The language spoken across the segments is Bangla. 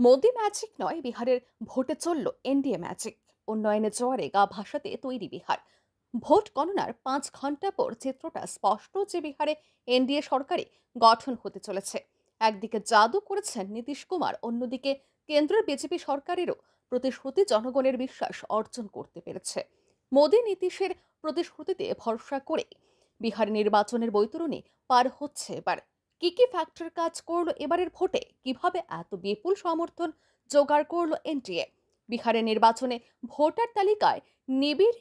মোদি ম্যাজিক নয়, বিহারের ভোটে চলল এনডিএ ম্যাজিক। উন্নয়নের জোয়ারে গা ভাসাতে তৈরি বিহার। ভোট গণনার 5 ঘন্টা পর চিত্রটা স্পষ্ট যে বিহারে এনডিএ সরকারে গঠন হতে চলেছে। একদিকে জাদু করেছেন নীতিশ কুমার, অন্যদিকে কেন্দ্রের বিজেপি সরকারেরও প্রতিশ্রুতি জনগণের বিশ্বাস অর্জন করতে পেরেছে। মোদি নীতিশের প্রতিশ্রুতিতে ভরসা করে বিহার নির্বাচনের বৈতরণী পার হচ্ছে এবার। কি কি ফ্যাক্টর কাজ করলো এবারের ভোটে, কিভাবে এত বিপুল সমর্থন জোগাড় করলো এনডিএ? বিহারের নির্বাচনে ভোটার তালিকায় নিবিড়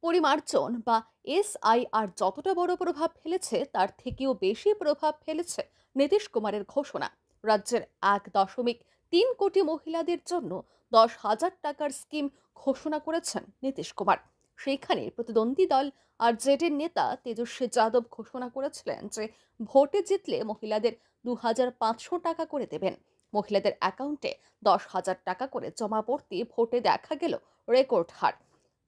পরিমার্জন বা এসআইআর যতটা বড় প্রভাব ফেলেছে, তার থেকেও বেশি প্রভাব ফেলেছে নীতিশ কুমারের ঘোষণা। রাজ্যের 1.3 কোটি মহিলাদের জন্য 10,000 টাকার স্কিম ঘোষণা করেছেন নীতিশ কুমার। সেইখানে প্রতিদ্বন্দ্বী দল আরজেডির নেতা তেজস্বী যাদব ঘোষণা করেছিলেন যে ভোটে জিতলে মহিলাদের 2,500 টাকা করে দেবেন। মহিলাদের অ্যাকাউন্টে 10,000 টাকা করে জমা পড়তে ভোটে দেখা গেল রেকর্ড হার।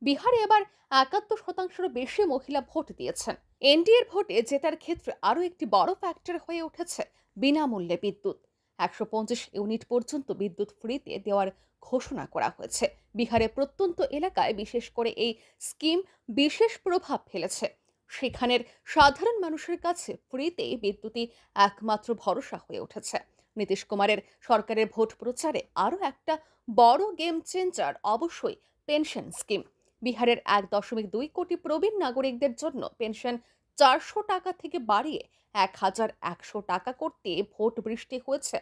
বিহারে এবার 71%-রও বেশি মহিলা ভোট দিয়েছেন। এনডিএর ভোটে জেতার ক্ষেত্রে আরও একটি বড় ফ্যাক্টর হয়ে উঠেছে বিনামূল্যে বিদ্যুৎ। 150 ইউনিট পর্যন্ত বিদ্যুৎ ফ্রিতে দেওয়ার ঘোষণা করা হয়েছে। বিহারে প্রত্যন্ত এলাকায় বিশেষ করে এই স্কিম বিশেষ প্রভাব ফেলেছে। সেখানের সাধারণ মানুষের কাছে ফ্রিতে বিদ্যুৎই একমাত্র ভরসা হয়ে উঠেছে। নীতিশ কুমারের সরকারের ভোট প্রচারে আরও একটা বড় গেম চেঞ্জার অবশ্যই পেনশন স্কিম। বিহারের 1.2 কোটি প্রবীণ নাগরিকদের জন্য পেনশন 400 টাকা থেকে বাড়িয়ে 1,100 টাকা করতে ভোট বৃষ্টি হয়েছে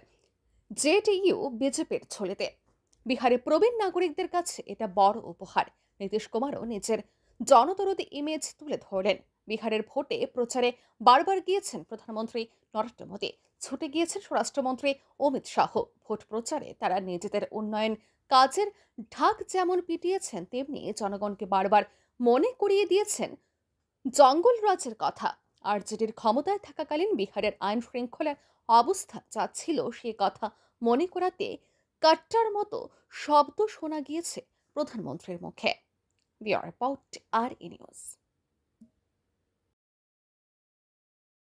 জেডিইউ বিজেপির ঝোলিতে। বিহারে প্রবীণ নাগরিকদের কাছে এটা বড় উপহার। নীতিশ কুমারও নিজের জনদরদি ইমেজ তুলে ধরলেন। বিহারের ভোটে প্রচারে বারবার গিয়েছেন প্রধানমন্ত্রী নরেন্দ্র মোদী, ছুটে গিয়েছেন স্বরাষ্ট্রমন্ত্রী অমিত শাহ। ভোট প্রচারে তারা নিজেদের উন্নয়ন কাজের ঢাক যেমন পিটিয়েছেন, তেমনি জনগণকে বারবার মনে করিয়ে দিয়েছেন জঙ্গল রাজের কথা। আরজেডির ক্ষমতায় থাকাকালীন বিহারের আইন শৃঙ্খলার অবস্থা যা ছিল সে কথা মনে করাতে কাট্টার মতো শব্দ শোনা গিয়েছে প্রধানমন্ত্রীর মুখে। ব্যুরো রিপোর্ট, আর ই নিউজ।